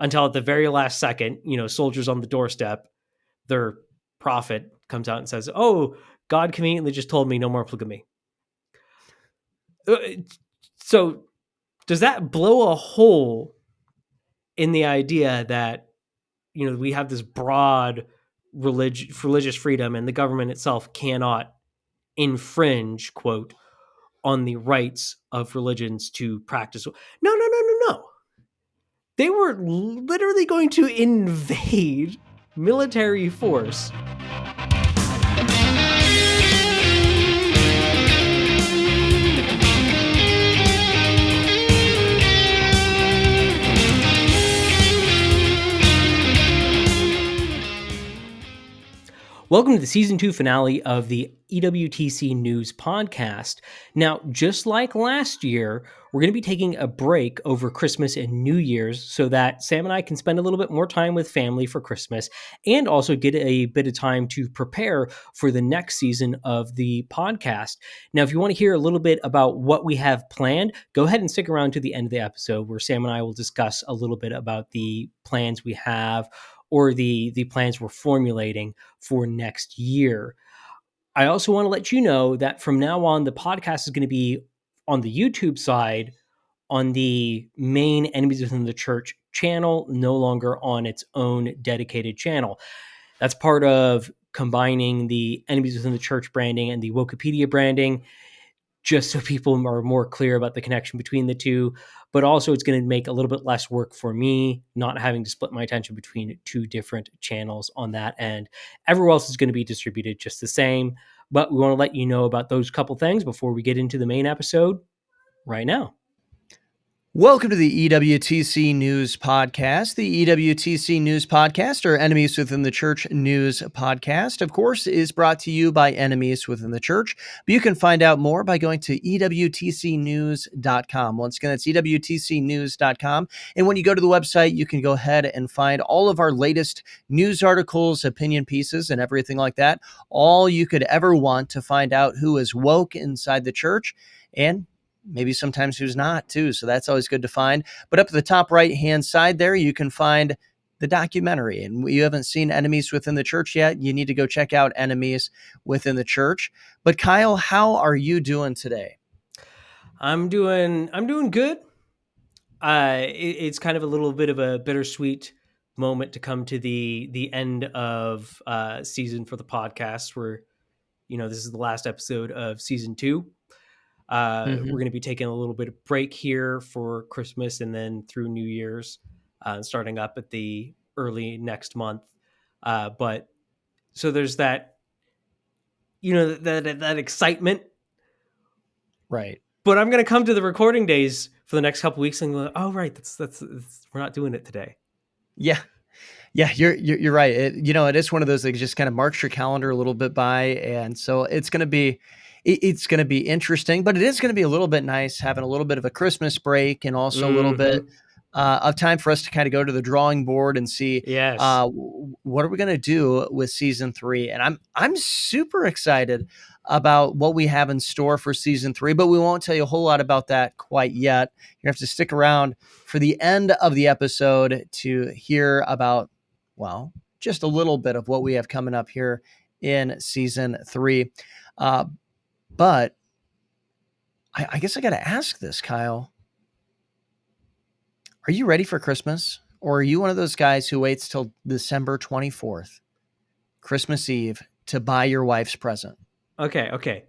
until at the very last second, soldiers on the doorstep, their prophet comes out and says, "Oh, God conveniently just told me no more polygamy." So does that blow a hole in the idea that, we have this broad religious freedom and the government itself cannot infringe, quote, on the rights of religions to practice? No. They were literally going to invade military force. Welcome to the Season 2 finale of the EWTC News Podcast. Now, just like last year, we're going to be taking a break over Christmas and New Year's so that Sam and I can spend a little bit more time with family for Christmas and also get a bit of time to prepare for the next season of the podcast. Now, if you want to hear a little bit about what we have planned, go ahead and stick around to the end of the episode where Sam and I will discuss a little bit about the plans we have or the plans we're formulating for next year. I also want to let you know that from now on, the podcast is going to be on the YouTube side, on the main Enemies Within the Church channel, no longer on its own dedicated channel. That's part of combining the Enemies Within the Church branding and the Wikipedia branding, just so people are more clear about the connection between the two. But also it's going to make a little bit less work for me, not having to split my attention between two different channels on that end. Everywhere else is going to be distributed just the same, but we want to let you know about those couple things before we get into the main episode right now. Welcome to the EWTC News Podcast. The EWTC News Podcast, or Enemies Within the Church News Podcast, of course, is brought to you by Enemies Within the Church. But you can find out more by going to EWTCnews.com. Once again, that's EWTCnews.com. And when you go to the website, you can go ahead and find all of our latest news articles, opinion pieces, and everything like that. All you could ever want to find out who is woke inside the church, and maybe sometimes who's not too. So that's always good to find. But up at the top right-hand side there, you can find the documentary. And you haven't seen Enemies Within the Church yet, you need to go check out Enemies Within the Church. But Kyle, how are you doing today? I'm doing good. It's kind of a little bit of a bittersweet moment to come to the end of season for the podcast, where, this is the last episode of season 2. We're going to be taking a little bit of break here for Christmas and then through New Year's, starting up at the early next month. But so there's that, that excitement. Right. But I'm going to come to the recording days for the next couple of weeks and go, oh, right. That's we're not doing it today. Yeah. Yeah, you're right. It is one of those that just kind of marks your calendar a little bit by. And so it's going to be interesting, but it is going to be a little bit nice having a little bit of a Christmas break and also a little bit of time for us to kind of go to the drawing board and see what are we going to do with season 3. And I'm super excited about what we have in store for season 3, but we won't tell you a whole lot about that quite yet. You have to stick around for the end of the episode to hear about, well, just a little bit of what we have coming up here in season 3. But I guess I got to ask this, Kyle. Are you ready for Christmas? Or are you one of those guys who waits till December 24th, Christmas Eve, to buy your wife's present? Okay.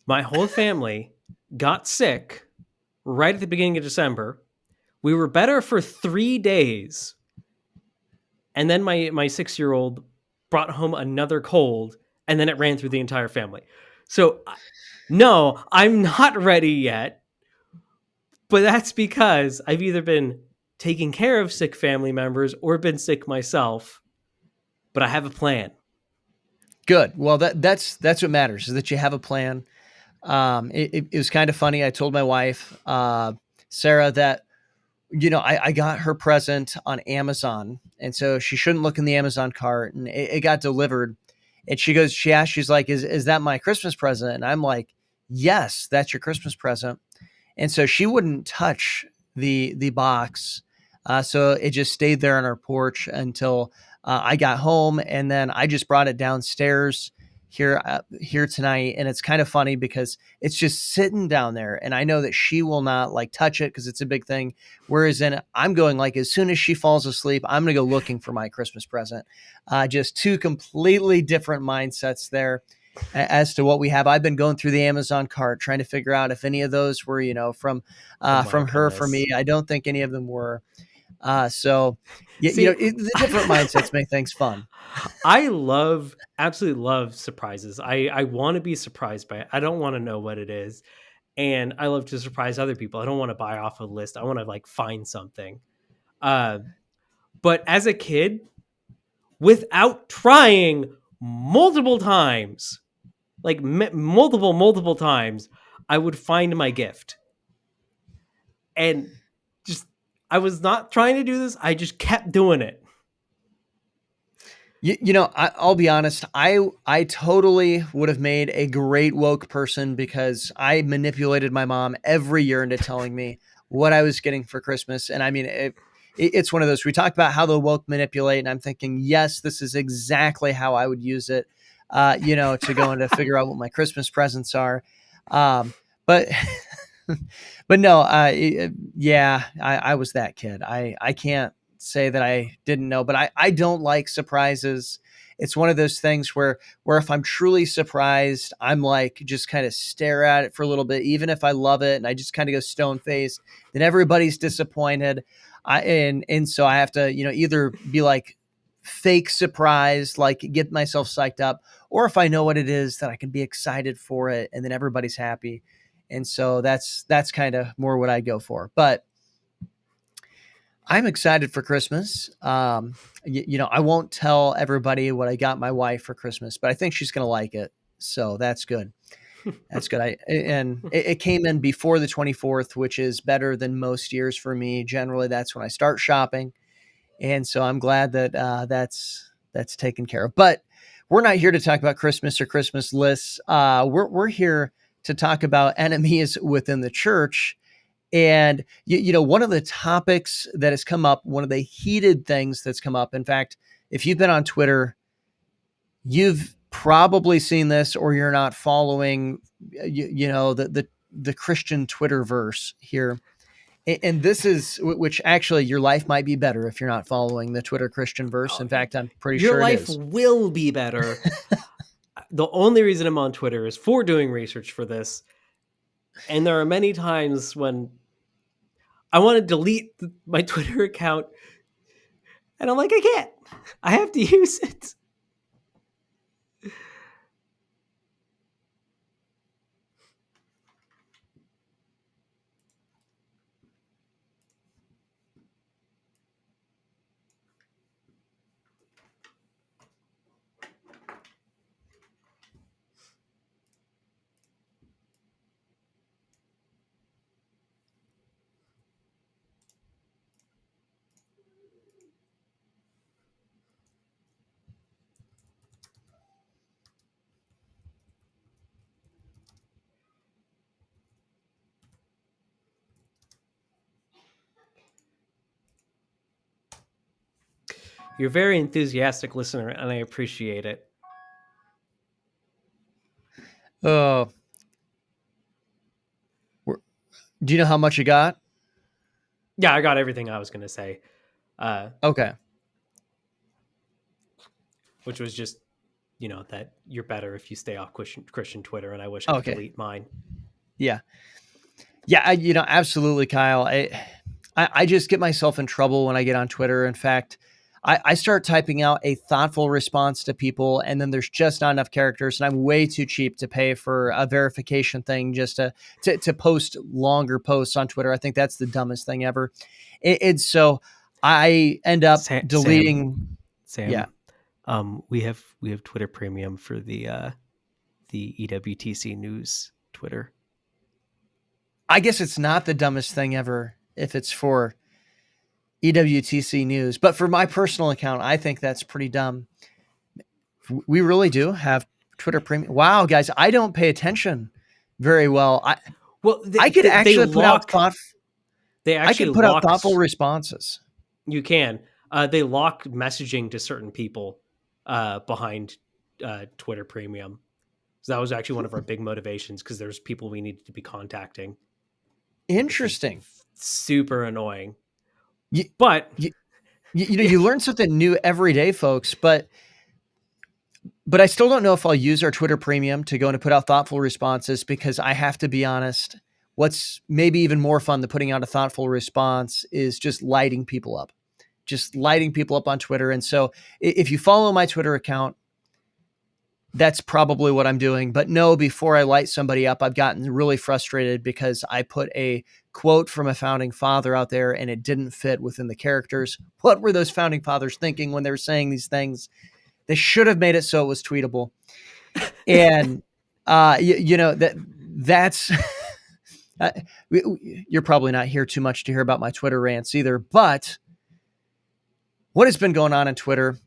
My whole family got sick right at the beginning of December. We were better for 3 days. And then my 6-year-old brought home another cold, and then it ran through the entire family. So, no, I'm not ready yet. But that's because I've either been taking care of sick family members or been sick myself. But I have a plan. Good. Well, that's what matters, is that you have a plan. It was kind of funny. I told my wife, Sarah, that I got her present on Amazon, and so she shouldn't look in the Amazon cart, and it got delivered. And she asked, she's like, is that my Christmas present? And I'm like, yes, that's your Christmas present. And so she wouldn't touch the box So it just stayed there on our porch until I got home, and then I just brought it downstairs here tonight. And it's kind of funny because it's just sitting down there, and I know that she will not like touch it because it's a big thing. Whereas I'm going like as soon as she falls asleep, I'm going to go looking for my Christmas present. Just two completely different mindsets there as to what we have. I've been going through the Amazon cart trying to figure out if any of those were, Oh my from her for goodness. me. I don't think any of them were. So See, the different mindsets make things fun. I absolutely love surprises. I want to be surprised by it. I don't want to know what it is. And I love to surprise other people. I don't want to buy off a list. I want to like find something. Uh, but as a kid, without trying multiple times, like multiple times, I would find my gift. And just, I was not trying to do this. I just kept doing it. I'll be honest. I totally would have made a great woke person because I manipulated my mom every year into telling me what I was getting for Christmas. And I mean, it's one of those. We talked about how the woke manipulate, and I'm thinking, yes, this is exactly how I would use it. To go in to figure out what my Christmas presents are. But but no, yeah, I was that kid. I can't say that I didn't know, but I don't like surprises. It's one of those things where if I'm truly surprised, I'm like just kind of stare at it for a little bit, even if I love it and I just kind of go stone faced, then everybody's disappointed. And so I have to, either be like fake surprised, like get myself psyched up, or if I know what it is, that I can be excited for it and then everybody's happy. And so that's kind of more what I go for. But I'm excited for Christmas. I won't tell everybody what I got my wife for Christmas, but I think she's going to like it. So that's good. That's good. It came in before the 24th, which is better than most years for me. Generally, that's when I start shopping. And so I'm glad that that's taken care of. But we're not here to talk about Christmas or Christmas lists. We're here to talk about enemies within the church. And one of the topics that has come up, one of the heated things that's come up. In fact, if you've been on Twitter, you've probably seen this, or you're not following, the Christian Twitterverse here. And this is, which actually your life might be better if you're not following the Twitter Christian verse. In fact, I'm pretty Your sure it life is. will be better. The only reason I'm on Twitter is for doing research for this. And there are many times when I want to delete my Twitter account and I'm like, I can't. I have to use it. You're a very enthusiastic listener, and I appreciate it. Oh, do you know how much you got? Yeah, I got everything I was going to say. Okay. Which was just, that you're better if you stay off Christian Twitter, and I wish I could Okay. delete mine. Yeah. Yeah. Absolutely, Kyle. I just get myself in trouble when I get on Twitter. In fact, I start typing out a thoughtful response to people, and then there's just not enough characters, and I'm way too cheap to pay for a verification thing just to post longer posts on Twitter. I think that's the dumbest thing ever. It's so I end up deleting. Sam, Yeah. We have Twitter Premium for the EWTC News Twitter. I guess it's not the dumbest thing ever if it's for EWTC News, but for my personal account, I think that's pretty dumb. We really do have Twitter Premium. Wow, guys, I don't pay attention very well. I could actually put out thoughtful responses. You can. They lock messaging to certain people behind Twitter Premium. So that was actually one of our big motivations because there's people we needed to be contacting, which is Interesting. super annoying. You, But you, you know, yeah, you learn something new every day, folks, but I still don't know if I'll use our Twitter Premium to go and put out thoughtful responses, because I have to be honest, what's maybe even more fun than putting out a thoughtful response is just lighting people up on Twitter. And so if you follow my Twitter account, that's probably what I'm doing. But no, before I light somebody up, I've gotten really frustrated because I put a quote from a founding father out there and it didn't fit within the characters. What were those founding fathers thinking when they were saying these things? They should have made it so it was tweetable. And that's uh, you're probably not here too much to hear about my Twitter rants either. But what has been going on Twitter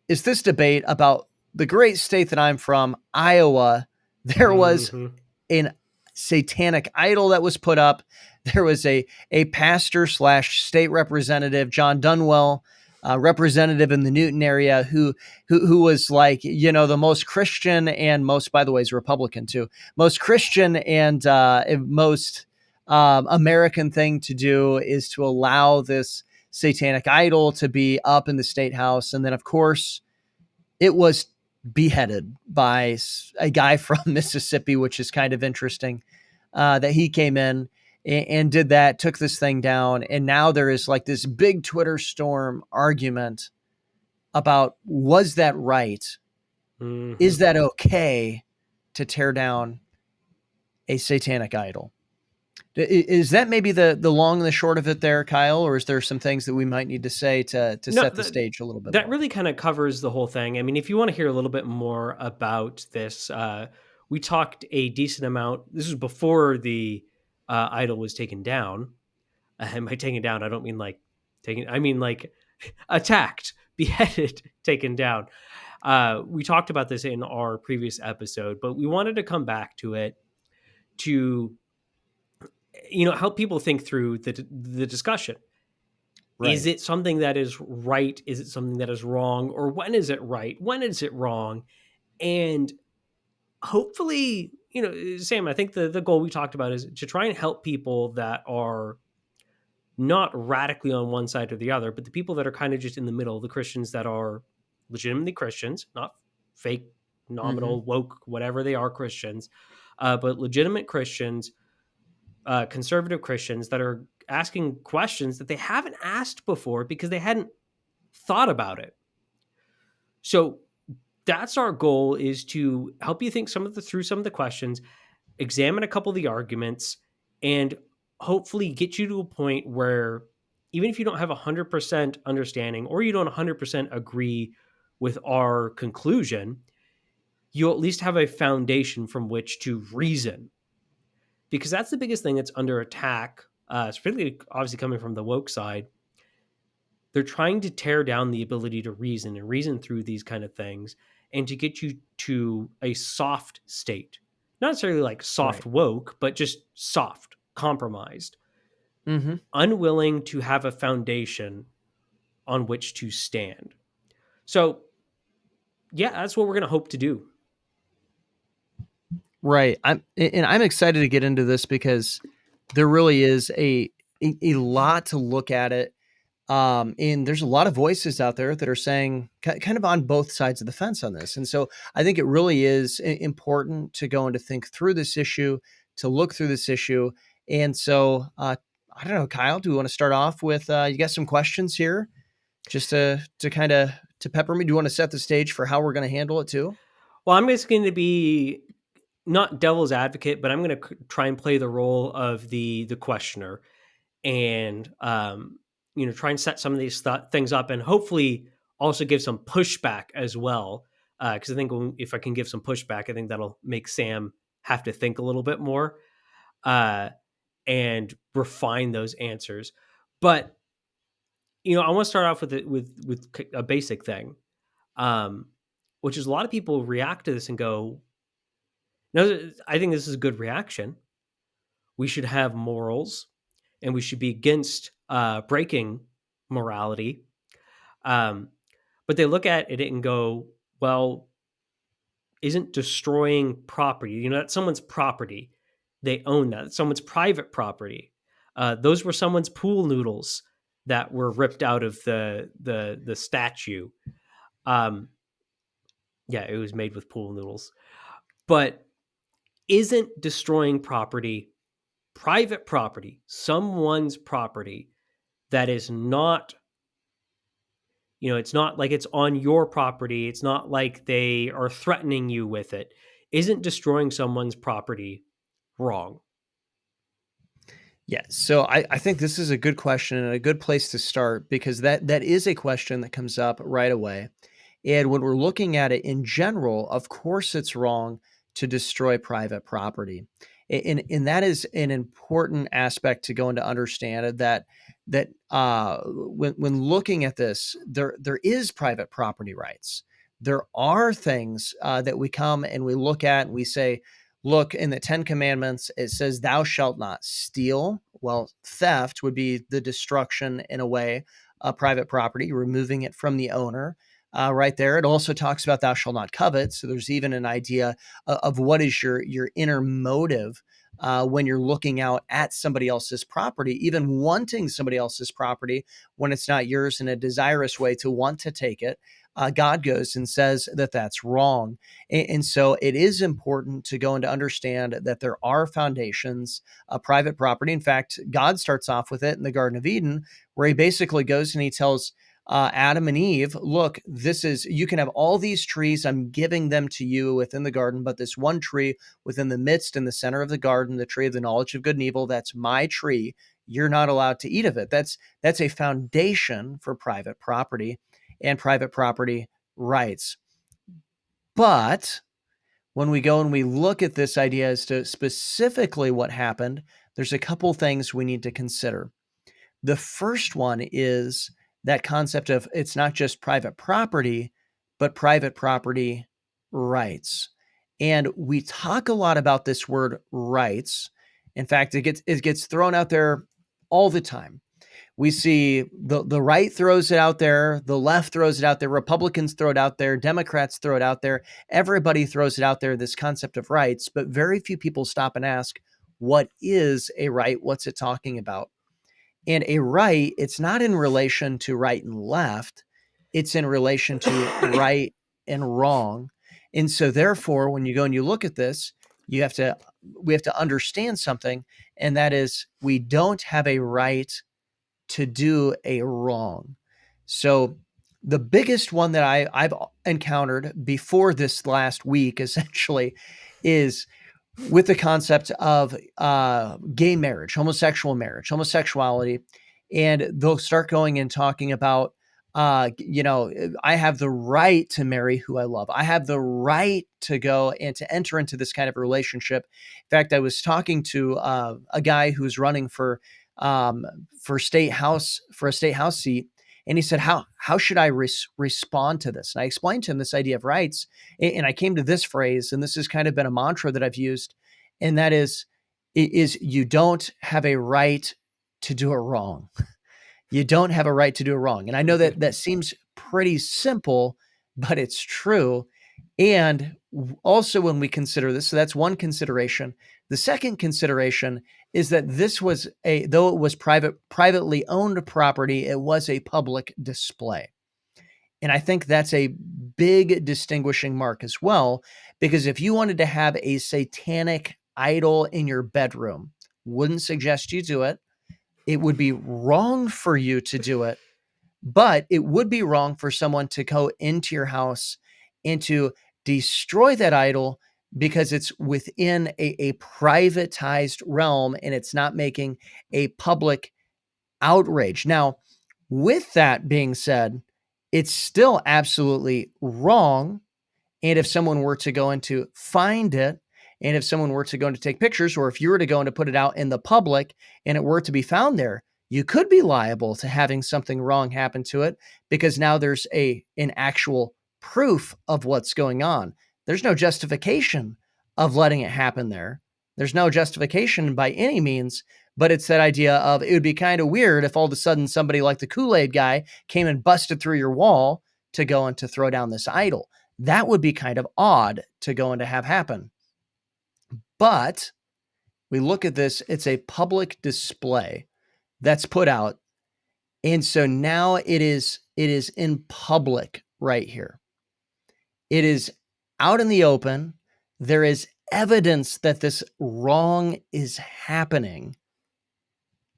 is this debate about the great state that I'm from, Iowa. There was mhm. an satanic idol that was put up. There was a pastor slash state representative, John Dunwell, representative in the Newton area, who was like, the most Christian and most, by the way, is Republican too, most Christian and most American thing to do is to allow this satanic idol to be up in the state house. And then, of course, it was beheaded by a guy from Mississippi, which is kind of interesting, that he came in and did that, took this thing down. And now there is like this big Twitter storm argument about, was that right? Is Mhm. that okay to tear down a satanic idol? Is that maybe the long and the short of it there, Kyle? Or is there some things that we might need to say to No, set the stage a little bit that more? really kind of covers the whole thing. I mean, if you want to hear a little bit more about this, we talked a decent amount. This was before the idol was taken down. And by taken down, I don't mean like taken. I mean like attacked, beheaded, taken down. We talked about this in our previous episode, but we wanted to come back to it to help people think through the discussion. Is Right. it something that is right? Is it something that is wrong? Or when is it right? When is it wrong? And hopefully, Sam, I think the goal we talked about is to try and help people that are not radically on one side or the other, but the people that are kind of just in the middle, the Christians that are legitimately Christians, not fake, Mm-hmm. nominal, woke, whatever they are Christians, but legitimate Christians, conservative Christians that are asking questions that they haven't asked before because they hadn't thought about it. So that's our goal, is to help you think through some of the questions, examine a couple of the arguments, and hopefully get you to a point where even if you don't have 100% understanding or you don't 100% agree with our conclusion, you'll at least have a foundation from which to reason. Because that's the biggest thing that's under attack, particularly obviously coming from the woke side. They're trying to tear down the ability to reason and reason through these kind of things and to get you to a soft state. Not necessarily like soft Right. woke, but just soft, compromised, Mm-hmm. unwilling to have a foundation on which to stand. So, yeah, that's what we're going to hope to do. Right. I'm excited to get into this because there really is a lot to look at it. And there's a lot of voices out there that are saying kind of on both sides of the fence on this. And so I think it really is important to go and to think through this issue, to look through this issue. And so I don't know, Kyle, do we want to start off with you got some questions here just to kind of to pepper me? Do you want to set the stage for how we're going to handle it too? Well, I'm just going to be not devil's advocate, but I'm going to try and play the role of the questioner and try and set some of these things up and hopefully also give some pushback as well, because I think if I can give some pushback, I think that'll make Sam have to think a little bit more uh, and refine those answers. But I want to start off with a basic thing, um, which is a lot of people react to this and go, no, I think this is a good reaction. We should have morals and we should be against breaking morality. Um, but they look at it and go, well, isn't destroying property, that's someone's property. They own that. It's someone's private property. Those were someone's pool noodles that were ripped out of the statue. Um, yeah, it was made with pool noodles. But isn't destroying property private property, someone's property that is not, it's not like it's on your property. It's not like they are threatening you with it. Isn't destroying someone's property wrong? Yeah, so I think this is a good question and a good place to start because that is a question that comes up right away. And when we're looking at it in general, of course, it's wrong to destroy private property, and that is an important aspect to go into understand that when looking at this, there is private property rights. There are things that we come and we look at and we say, look, in the Ten Commandments, it says, "Thou shalt not steal." Well, theft would be the destruction in a way of private property, removing it from the owner right there. It also talks about thou shalt not covet. So there's even an idea of what is your inner motive when you're looking out at somebody else's property, even wanting somebody else's property when it's not yours in a desirous way to want to take it. God goes and says that that's wrong. And so it is important to go and to understand that there are foundations of private property. In fact, God starts off with it in the Garden of Eden, where he basically goes and he tells Adam and Eve, look, you can have all these trees. I'm giving them to you within the garden, but this one tree within the midst in the center of the garden, the tree of the knowledge of good and evil, that's my tree. You're not allowed to eat of it. That's a foundation for private property and private property rights. But when we go and we look at this idea as to specifically what happened, there's a couple things we need to consider. The first one is that concept of it's not just private property, but private property rights. And we talk a lot about this word rights. In fact, it gets thrown out there all the time. We see the right throws it out there, the left throws it out there, Republicans throw it out there, Democrats throw it out there. Everybody throws it out there, this concept of rights, but very few people stop and ask, what is a right? What's it talking about? And a right, it's not in relation to right and left, it's in relation to right and wrong. And so therefore, when you go and you look at this, we have to understand something, and that is we don't have a right to do a wrong. So the biggest one that I've encountered before this last week essentially is with the concept of gay marriage, homosexual marriage, homosexuality, and they'll start going and talking about, I have the right to marry who I love. I have the right to go and to enter into this kind of relationship. In fact, I was talking to a guy who's running um, for a state house seat, and he said, "How should I respond to this?" And I explained to him this idea of rights, and I came to this phrase, and this has kind of been a mantra that I've used, and that is you don't have a right to do it wrong. You don't have a right to do it wrong. And I know that that seems pretty simple, but it's true. And also, when we consider this, so that's one consideration. The second consideration is that though it was privately owned property, it was a public display. And I think that's a big distinguishing mark as well, because if you wanted to have a satanic idol in your bedroom, wouldn't suggest you do it. It would be wrong for you to do it, but it would be wrong for someone to go into your house and to destroy that idol because it's within a privatized realm and it's not making a public outrage. Now, with that being said, it's still absolutely wrong. And if someone were to go in to find it, and if someone were to go in to take pictures, or if you were to go in to put it out in the public and it were to be found there, you could be liable to having something wrong happen to it because now there's an actual proof of what's going on. There's no justification of letting it happen there. There's no justification by any means, But it's that idea of it would be kind of weird if all of a sudden somebody like the Kool-Aid guy came and busted through your wall to go and to throw down this idol. That would be kind of odd to go and to have happen. But we look at this, it's a public display that's put out. And so now it is in public right here. It is out in the open. There is evidence that this wrong is happening.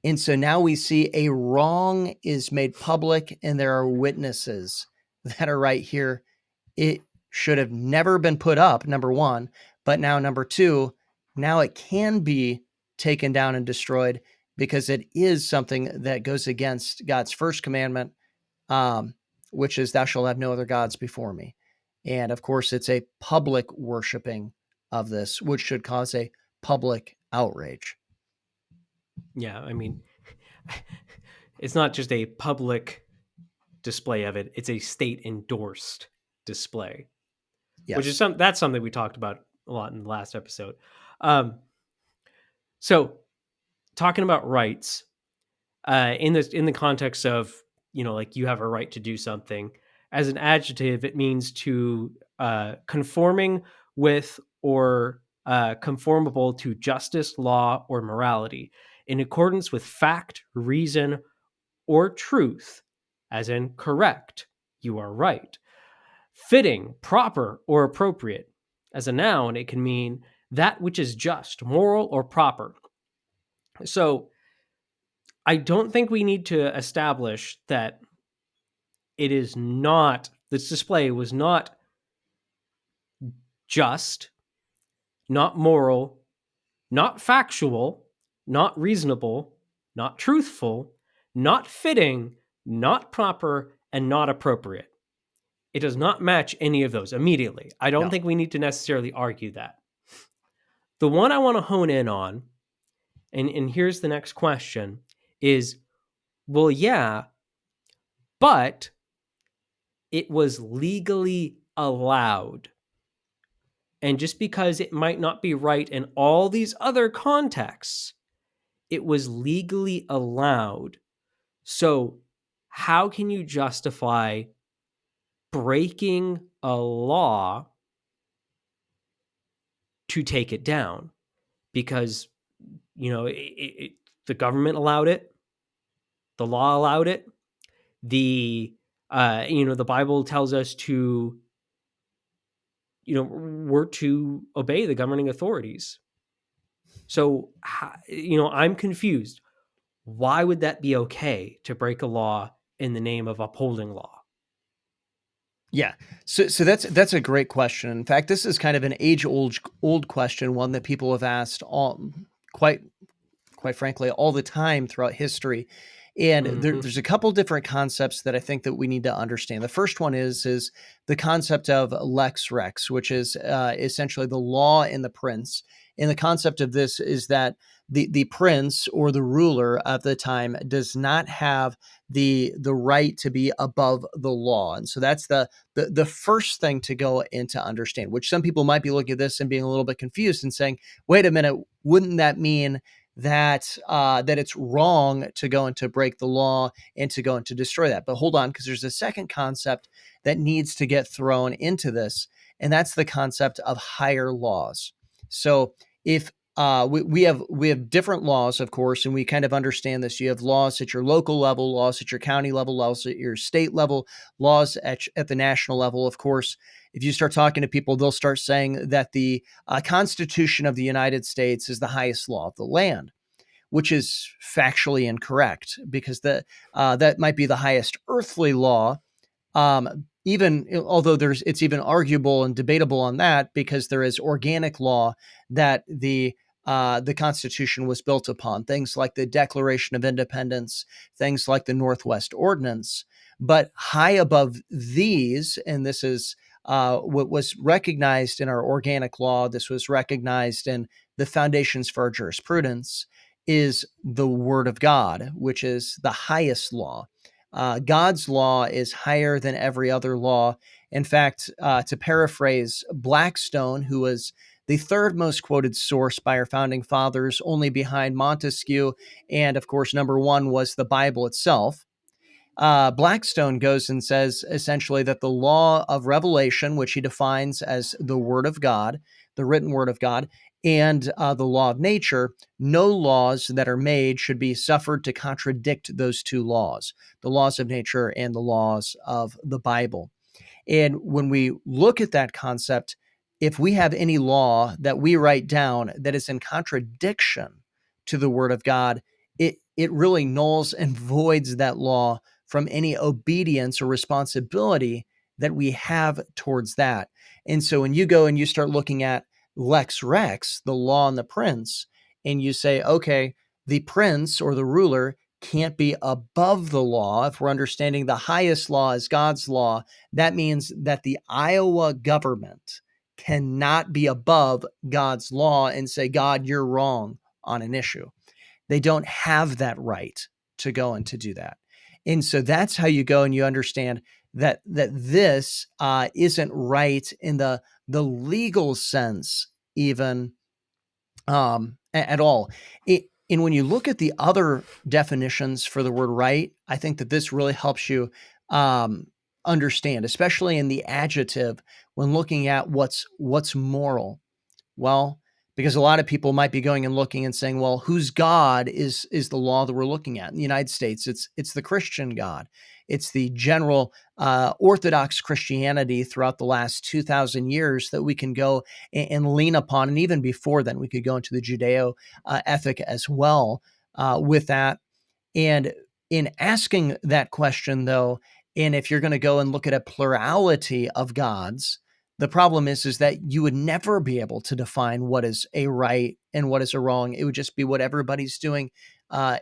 And so now we see a wrong is made public and there are witnesses that are right here. It should have never been put up, number one, but now number two, now it can be taken down and destroyed because it is something that goes against God's first commandment, which is thou shalt have no other gods before me. And of course, it's a public worshiping of this, which should cause a public outrage. Yeah, I mean, it's not just a public display of it; it's a state endorsed display, Yes. which is that's something we talked about a lot in the last episode. So, talking about rights in the context of, like, you have a right to do something. As an adjective, it means to conforming with or conformable to justice, law, or morality, in accordance with fact, reason, or truth, as in correct, you are right. Fitting, proper, or appropriate. As a noun, it can mean that which is just, moral, or proper. So I don't think we need to establish that it is not, this display was not just, not moral, not factual, not reasonable, not truthful, not fitting, not proper, and not appropriate. It does not match any of those immediately. I don't think we need to necessarily argue that. The one I want to hone in on, and here's the next question, is, well, yeah, but it was legally allowed. And just because it might not be right in all these other contexts, it was legally allowed. So how can you justify breaking a law to take it down? Because, the government allowed it, the law allowed it, the Bible tells us to, we're to obey the governing authorities. So, I'm confused. Why would that be okay to break a law in the name of upholding law? Yeah. So that's a great question. In fact, this is kind of an age-old question, one that people have asked quite frankly all the time throughout history. And there's a couple different concepts that I think that we need to understand. The first one is the concept of lex rex, which is essentially the law and the prince. And the concept of this is that the prince or the ruler of the time does not have the right to be above the law. And so that's the first thing to go in to understand, which some people might be looking at this and being a little bit confused and saying, wait a minute, wouldn't that mean that that it's wrong to go and to break the law and to go and to destroy that? But hold on, because there's a second concept that needs to get thrown into this, and that's the concept of higher laws. So if we have different laws, of course, and we kind of understand this. You have laws at your local level, laws at your county level, laws at your state level, laws at the national level. Of course, if you start talking to people, they'll start saying that the Constitution of the United States is the highest law of the land, which is factually incorrect, because that might be the highest earthly law. Even although it's even arguable and debatable on that, because there is organic law that the Constitution was built upon, things like the Declaration of Independence, things like the Northwest Ordinance. But high above these, and this is what was recognized in our organic law, this was recognized in the foundations for our jurisprudence, is the Word of God, which is the highest law. God's law is higher than every other law. In fact, to paraphrase Blackstone, who was the third most quoted source by our founding fathers, only behind Montesquieu. And of course, number one was the Bible itself. Blackstone goes and says essentially that the law of revelation, which he defines as the word of God, the written word of God, and the law of nature, no laws that are made should be suffered to contradict those two laws, the laws of nature and the laws of the Bible. And when we look at that concept, if we have any law that we write down that is in contradiction to the word of God, it really nulls and voids that law from any obedience or responsibility that we have towards that. And so when you go and you start looking at lex rex, the law and the prince, and you say, okay, the prince or the ruler can't be above the law. If we're understanding the highest law is God's law, that means that the Iowa government cannot be above God's law and say, God, you're wrong on an issue. They don't have that right to go and to do that. And so that's how you go and you understand that this isn't right in the legal sense, even at all. And when you look at the other definitions for the word right, I think that this really helps you understand, especially in the adjective when looking at what's moral. Well, because a lot of people might be going and looking and saying, well, whose God is the law that we're looking at? In the United States, it's the Christian God. It's the general Orthodox Christianity throughout the last 2,000 years that we can go and lean upon. And even before then, we could go into the Judeo ethic as well with that. And in asking that question, though, and if you're going to go and look at a plurality of gods, the problem is that you would never be able to define what is a right and what is a wrong. It would just be what everybody's doing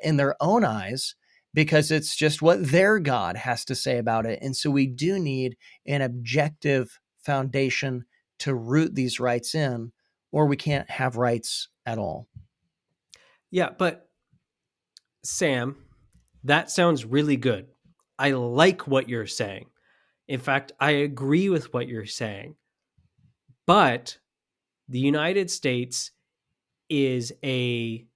in their own eyes, because it's just what their God has to say about it. And so we do need an objective foundation to root these rights in, or we can't have rights at all. Yeah, but Sam, that sounds really good. I like what you're saying. In fact, I agree with what you're saying. But the United States is we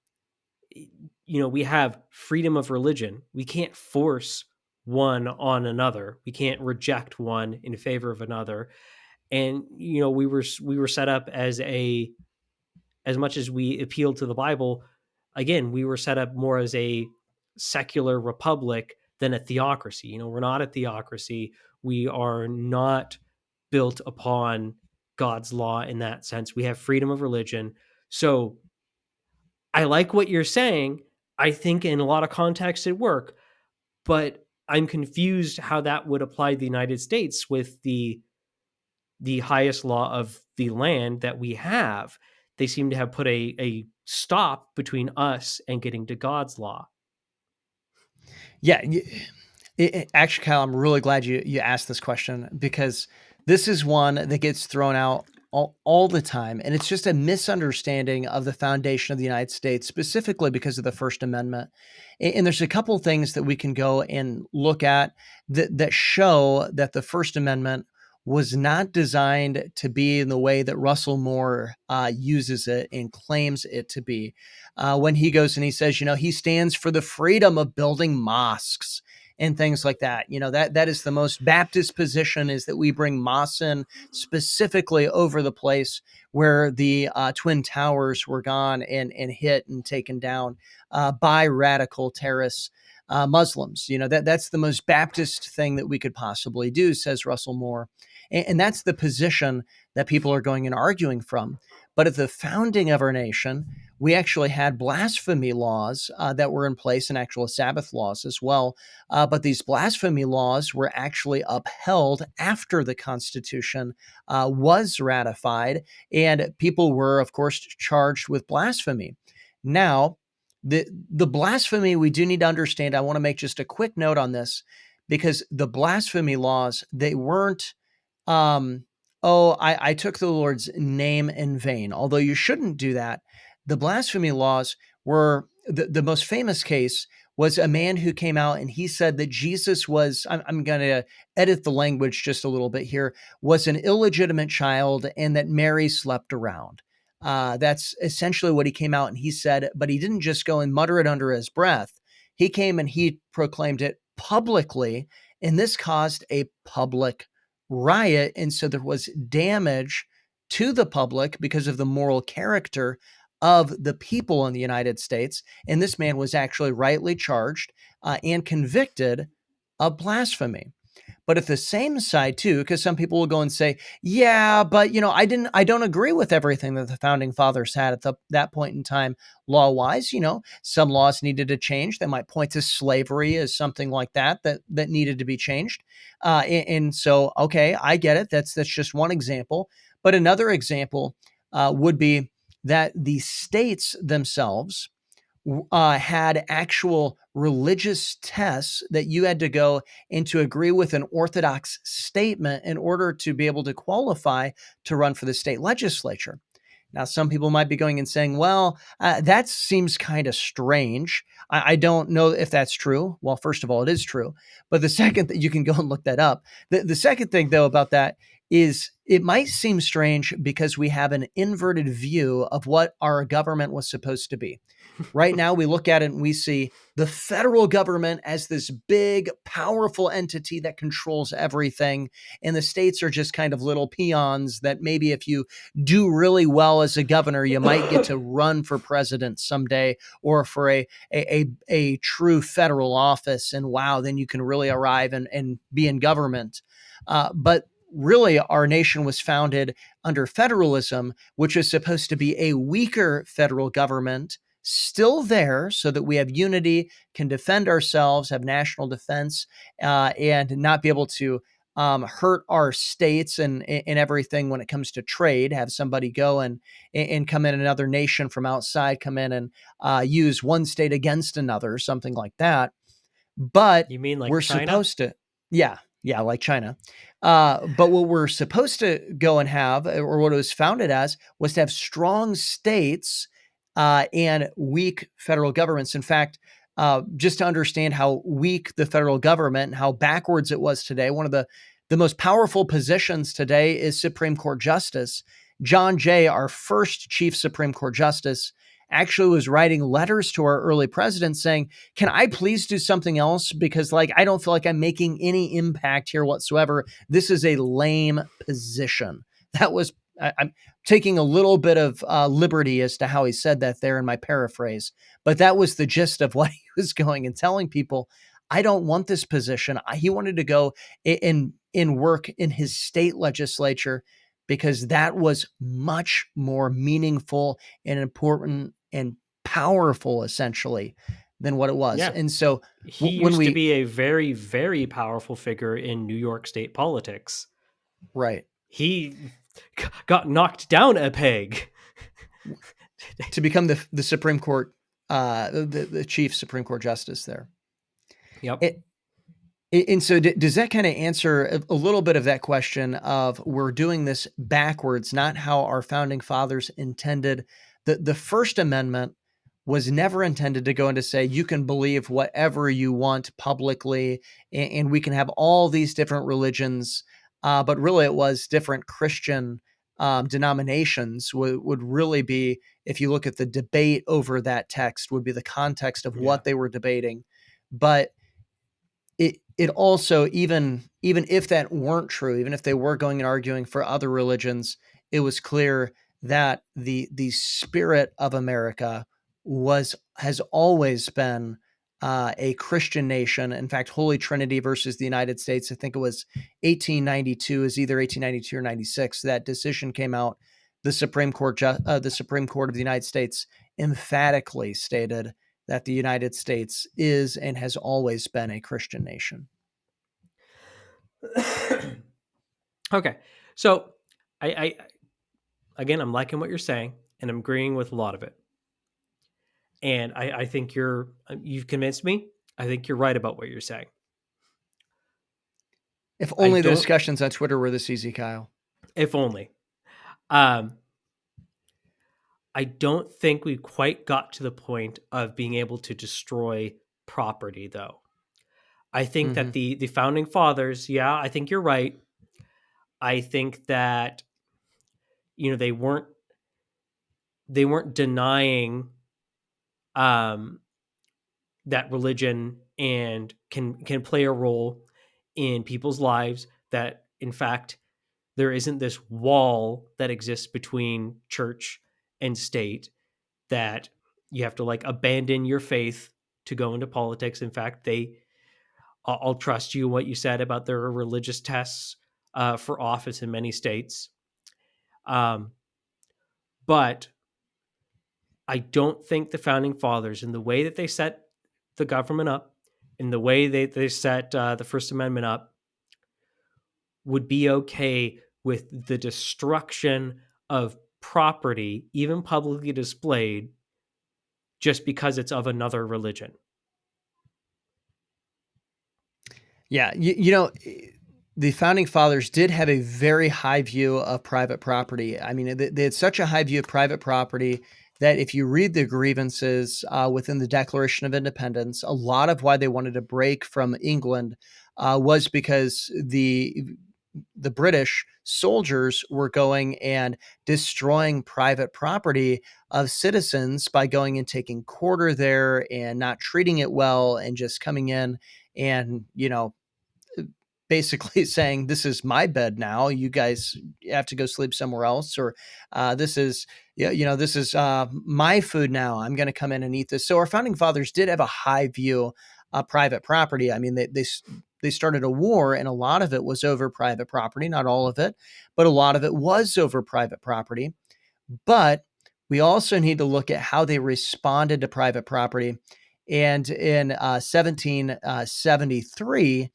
have freedom of religion. We can't force one on another. We can't reject one in favor of another. And we were set up as much as we appealed to the Bible, again, we were set up more as a secular republic than a theocracy. We're not a theocracy. We are not built upon God's law in that sense. We have freedom of religion. So I like what you're saying. I think in a lot of contexts it work, but I'm confused how that would apply to the United States with the highest law of the land that we have. They seem to have put a stop between us and getting to God's law. Yeah. Actually, Kyle, I'm really glad you asked this question, because this is one that gets thrown out all the time. And it's just a misunderstanding of the foundation of the United States, specifically because of the First Amendment. And there's a couple things that we can go and look at that show that the First Amendment was not designed to be in the way that Russell Moore uses it and claims it to be. When he goes and he says, he stands for the freedom of building mosques and things like that. That is the most Baptist position, is that we bring mosques in specifically over the place where the Twin Towers were gone and hit and taken down by radical terrorists. Muslims, that's the most Baptist thing that we could possibly do, says Russell Moore. And that's the position that people are going and arguing from. But at the founding of our nation, we actually had blasphemy laws that were in place, and actual Sabbath laws as well. But these blasphemy laws were actually upheld after the Constitution was ratified, and people were, of course, charged with blasphemy. Now, the blasphemy, we do need to understand. I want to make just a quick note on this, because the blasphemy laws, they weren't I took the Lord's name in vain. Although you shouldn't do that. The blasphemy laws were the most famous case was a man who came out and he said that Jesus was, I'm going to edit the language just a little bit here, was an illegitimate child, and that Mary slept around. That's essentially what he came out and he said, but he didn't just go and mutter it under his breath. He came and he proclaimed it publicly, and this caused a public riot. And so there was damage to the public because of the moral character of the people in the United States. And this man was actually rightly charged and convicted of blasphemy. But at the same side too, because some people will go and say, yeah, but I don't agree with everything that the founding fathers had at that point in time, law wise. Some laws needed to change. They might point to slavery as something like that needed to be changed. And so, okay, I get it. That's just one example. But another example would be that the states themselves had actual religious tests that you had to go and to agree with an orthodox statement in order to be able to qualify to run for the state legislature. Now, some people might be going and saying, well, that seems kind of strange. I don't know if that's true. Well, first of all, it is true. But the second that you can go and look that up, the second thing, though, about that is it might seem strange because we have an inverted view of what our government was supposed to be. Right now, we look at it and we see the federal government as this big, powerful entity that controls everything. And the states are just kind of little peons that maybe if you do really well as a governor, you might get to run for president someday or for a true federal office. And wow, then you can really arrive and be in government. But really, our nation was founded under federalism, which is supposed to be a weaker federal government still there so that we have unity, can defend ourselves, have national defense, and not be able to hurt our states and everything when it comes to trade. Have somebody go and come in another nation from outside, come in and use one state against another, something like that. But You mean like we're China? supposed to, yeah, like China. But what we're supposed to go and have, or what it was founded as, was to have strong states and weak federal governments. In fact, just to understand how weak the federal government and how backwards it was today, one of the most powerful positions today is Supreme Court Justice. John Jay, our first Chief Supreme Court Justice, actually was writing letters to our early president saying, can I please do something else? Because I don't feel like I'm making any impact here whatsoever. This is a lame position. That was, I'm taking a little bit of liberty as to how he said that there in my paraphrase, but that was the gist of what he was going and telling people. I don't want this position. He wanted to go in work in his state legislature because that was much more meaningful and important and powerful, essentially, than what it was. Yeah. And so He when used to we, be a very, very powerful figure in New York state politics. right, He got knocked down a peg. to become the Supreme Court, the chief Supreme Court justice there. Yep. It, and so does that kind of answer a little bit of that question of we're doing this backwards, not how our founding fathers intended? The First Amendment was never intended to go in to say you can believe whatever you want publicly and we can have all these different religions. But really it was different Christian denominations would really be, if you look at the debate over that text, would be the context of Yeah. what they were debating. But it also, even if that weren't true, even if they were going and arguing for other religions, it was clear that the spirit of America has always been a Christian nation. In fact, Holy Trinity versus the United States, I think it was 1892, is either 1892 or 96. That decision came out. The Supreme Court of the United States emphatically stated that the United States is and has always been a Christian nation. Okay. So I again, I'm liking what you're saying and I'm agreeing with a lot of it. And I think you've convinced me. I think you're right about what you're saying. If I only the don't, discussions on Twitter were this easy, Kyle. if only. Um, I don't think we quite got to the point of being able to destroy property, though. I think Mm-hmm. that the founding fathers, yeah, I think you're right. I think that they weren't they weren't denying um, that religion and can play a role in people's lives. That in fact there isn't this wall that exists between church and state, that you have to like abandon your faith to go into politics. In fact, I'll trust you what you said about their religious tests for office in many states. Um, but I don't think the founding fathers, in the way that they set the government up, in the way they set the First Amendment up, would be okay with the destruction of property, even publicly displayed, just because it's of another religion. Yeah, the founding fathers did have a very high view of private property. I mean, they had such a high view of private property that if you read the grievances within the Declaration of Independence, a lot of why they wanted to break from England was because the British soldiers were going and destroying private property of citizens by going and taking quarter there and not treating it well and just coming in and basically saying, "This is my bed now. You guys have to go sleep somewhere else," or "This is, yeah, this is my food now. I'm going to come in and eat this." So our founding fathers did have a high view of private property. I mean, they started a war, and a lot of it was over private property. Not all of it, but a lot of it was over private property. But we also need to look at how they responded to private property. And in 1773,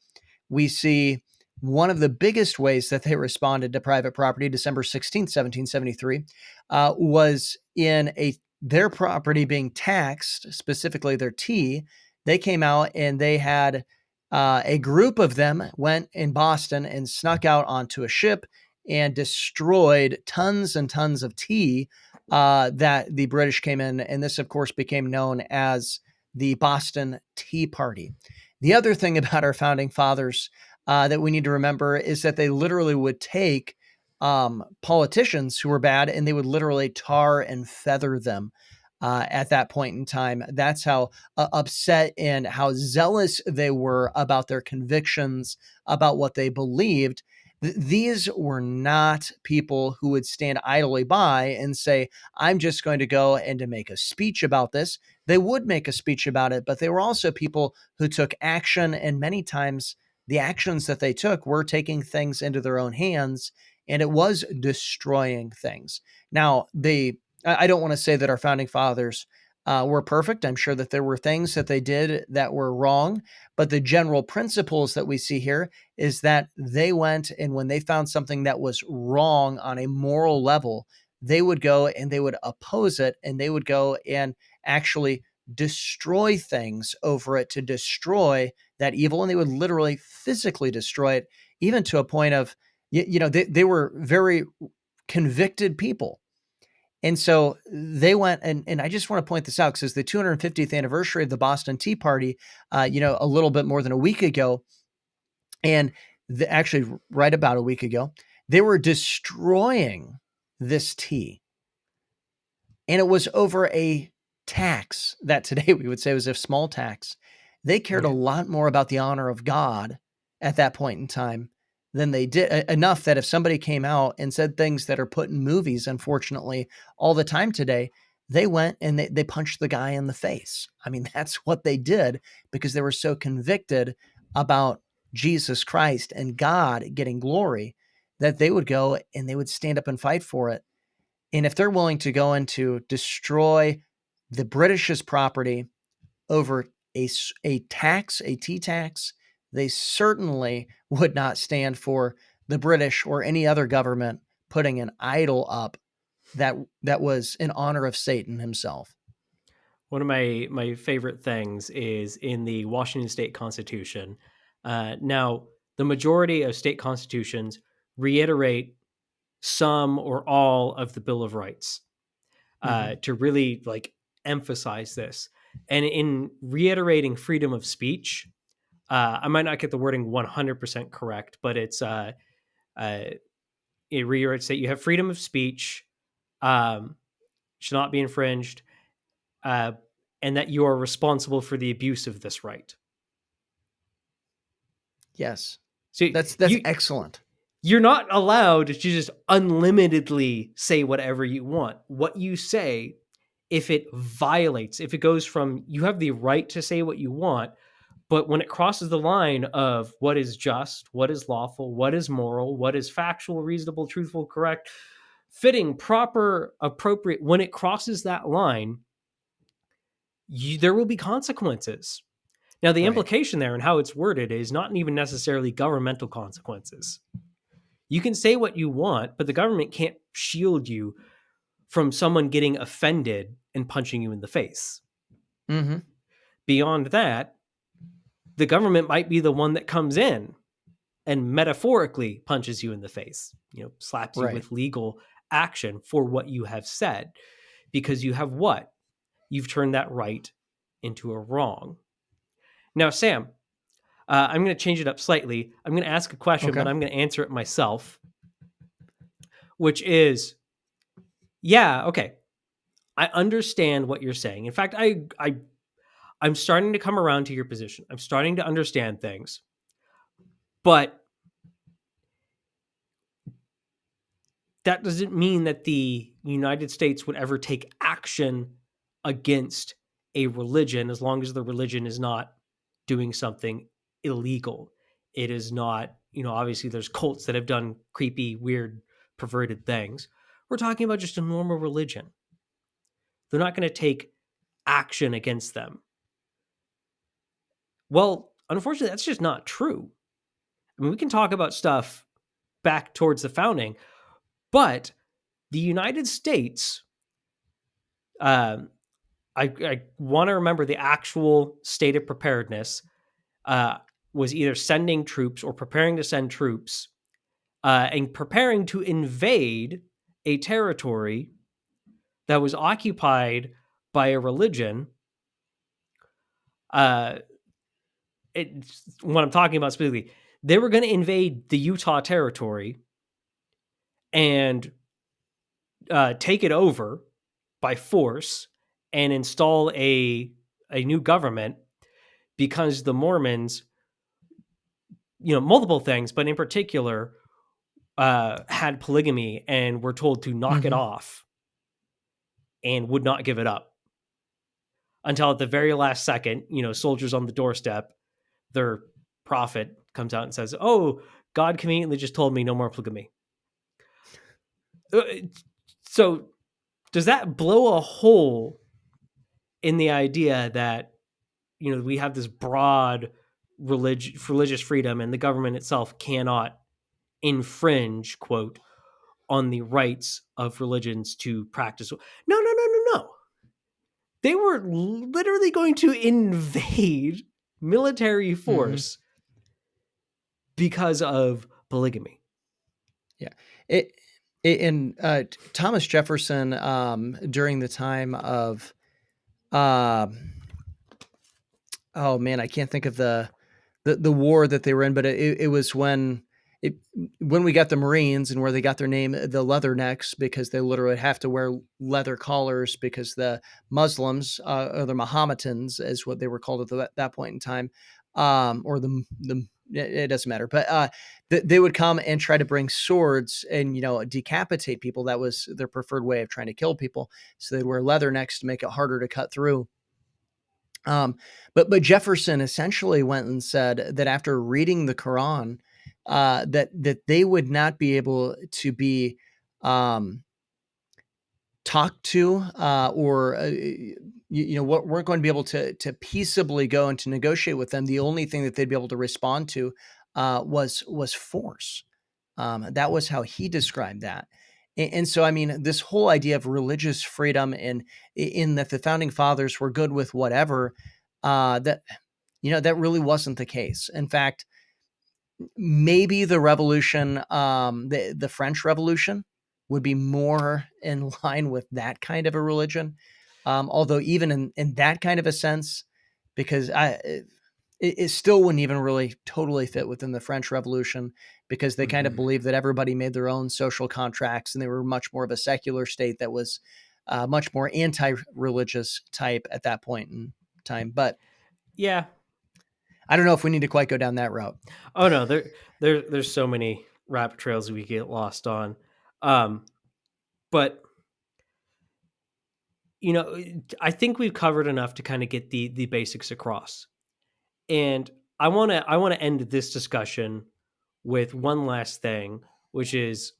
we see one of the biggest ways that they responded to private property, December 16th, 1773, was in their property being taxed, specifically their tea. They came out and they had a group of them went in Boston and snuck out onto a ship and destroyed tons and tons of tea that the British came in. And this, of course, became known as the Boston Tea Party. The other thing about our founding fathers that we need to remember is that they literally would take politicians who were bad and they would literally tar and feather them at that point in time. That's how upset and how zealous they were about their convictions, about what they believed. These were not people who would stand idly by and say, "I'm just going to go and to make a speech about this." They would make a speech about it, but they were also people who took action. And many times the actions that they took were taking things into their own hands, and it was destroying things. Now, I don't want to say that our founding fathers were perfect. I'm sure that there were things that they did that were wrong, but the general principles that we see here is that they went and when they found something that was wrong on a moral level, they would go and they would oppose it, and they would go and actually destroy things over it to destroy that evil. And they would literally physically destroy it, even to a point of, they were very convicted people. And so they went, and I just want to point this out because it's the 250th anniversary of the Boston Tea Party, a little bit more than a week ago. And actually, right about a week ago, they were destroying this tea. And it was over a tax that today we would say was a small tax. They cared a Yeah. lot more about the honor of God at that point in time than they did, enough that if somebody came out and said things that are put in movies, unfortunately, all the time today, they went and they punched the guy in the face. I mean, that's what they did because they were so convicted about Jesus Christ and God getting glory that they would go and they would stand up and fight for it. And if they're willing to go in to destroy the British's property over a tax, a tea tax, they certainly would not stand for the British or any other government putting an idol up that was in honor of Satan himself. One of my favorite things is in the Washington State Constitution. Now, the majority of state constitutions reiterate some or all of the Bill of Rights Mhm. to really like emphasize this. And in reiterating freedom of speech, I might not get the wording 100% correct, but uh, it reiterates that you have freedom of speech, um, should not be infringed, uh, and that you are responsible for the abuse of this right. Yes. So That's excellent. you're not allowed to just unlimitedly say whatever you want. What you say, if it violates, if it goes from you have the right to say what you want, but when it crosses the line of what is just, what is lawful, what is moral, what is factual, reasonable, truthful, correct, fitting, proper, appropriate, when it crosses that line, there will be consequences. Now, the Right. implication there and how it's worded is not even necessarily governmental consequences. You can say what you want, but the government can't shield you from someone getting offended and punching you in the face. Mm-hmm. Beyond that, the government might be the one that comes in and metaphorically punches you in the face, slaps you Right. with legal action for what you have said, because you have what? You've turned that right into a wrong. Now, Sam, I'm going to change it up slightly. I'm going to ask a question, Okay. but I'm going to answer it myself, which is, yeah, okay. I understand what you're saying. In fact, I'm starting to come around to your position. I'm starting to understand things. But that doesn't mean that the United States would ever take action against a religion as long as the religion is not doing something illegal. It is not, obviously there's cults that have done creepy, weird, perverted things. We're talking about just a normal religion. They're not going to take action against them. Well, unfortunately, that's just not true. I mean, we can talk about stuff back towards the founding, but the United States, um, I want to remember the actual state of preparedness, was either sending troops or preparing to send troops, and preparing to invade a territory that was occupied by a religion. What I'm talking about specifically, they were going to invade the Utah territory and take it over by force and install a new government, because the Mormons, multiple things, but in particular, had polygamy and were told to knock it Mm-hmm. off and would not give it up until at the very last second, soldiers on the doorstep, their prophet comes out and says, "Oh, God conveniently just told me no more polygamy." Uh, So, does that blow a hole in the idea that we have this broad religious freedom and the government itself cannot infringe, quote, on the rights of religions to practice? No, no, no, no, no. They were literally going to invade military Mm-hmm. force because of polygamy. Yeah. And Thomas Jefferson, during the time of, uh, oh man, I can't think of the war that they were in, but it was it when we got the Marines and where they got their name, the Leathernecks, because they literally have to wear leather collars because the Muslims, or the Mahometans, is what they were called at that point in time, or the it doesn't matter, but they would come and try to bring swords and decapitate people. That was their preferred way of trying to kill people. So they'd wear leathernecks to make it harder to cut through. But Jefferson essentially went and said that after reading the Quran, that they would not be able to be talked to, or weren't going to be able to peaceably go and to negotiate with them. The only thing that they'd be able to respond to was force. That was how he described that. And so, I mean, this whole idea of religious freedom and in that the founding fathers were good with whatever, that really wasn't the case. In fact, maybe the revolution, the French Revolution, would be more in line with that kind of a religion. Although even in that kind of a sense, because it still wouldn't even really totally fit within the French Revolution, because they kind of Mm-hmm. believed that everybody made their own social contracts and they were much more of a secular state that was much more anti-religious type at that point in time. But Yeah. I don't know if we need to quite go down that route. Oh no, there's so many rabbit trails we get lost on. Um, but I think we've covered enough to kind of get the basics across. And I want to end this discussion with one last thing, which is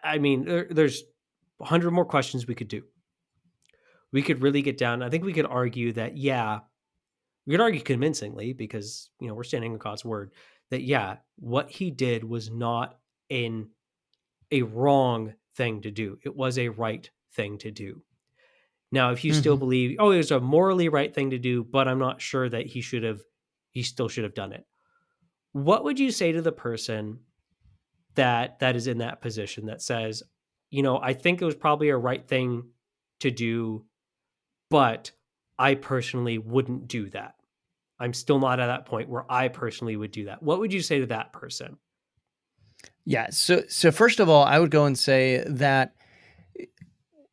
I mean, there's 100 more questions we could do. We could really get down. I think we could argue that, yeah, we could argue convincingly because, we're standing on God's word that, yeah, what he did was not in a wrong thing to do. It was a right thing to do. Now, if you still Mhm. believe, oh, it was a morally right thing to do, but I'm not sure that he still should have done it. What would you say to the person that is in that position that says, I think it was probably a right thing to do, but I personally wouldn't do that. I'm still not at that point where I personally would do that. What would you say to that person? Yeah. So first of all, I would go and say that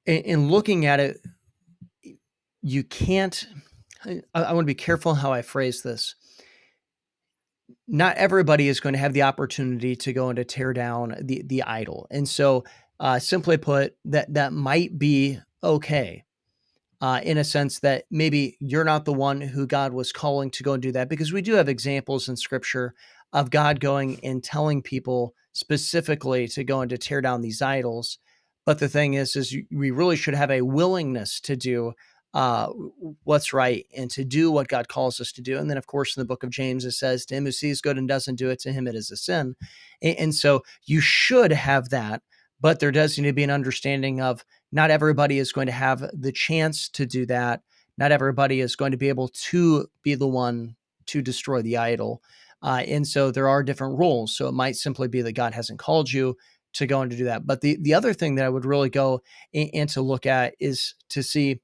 in looking at it, you can't. I want to be careful how I phrase this. Not everybody is going to have the opportunity to go and to tear down the idol, and so simply put, that might be okay. In a sense that maybe you're not the one who God was calling to go and do that, because we do have examples in scripture of God going and telling people specifically to go and to tear down these idols. But the thing is we really should have a willingness to do what's right and to do what God calls us to do. And then, of course, in the book of James, it says, to him who sees good and doesn't do it, to him it is a sin. And so you should have that, but there does need to be an understanding of not everybody is going to have the chance to do that. Not everybody is going to be able to be the one to destroy the idol. And so there are different rules. So it might simply be that God hasn't called you to go and to do that. But the other thing that I would really go and to look at is to see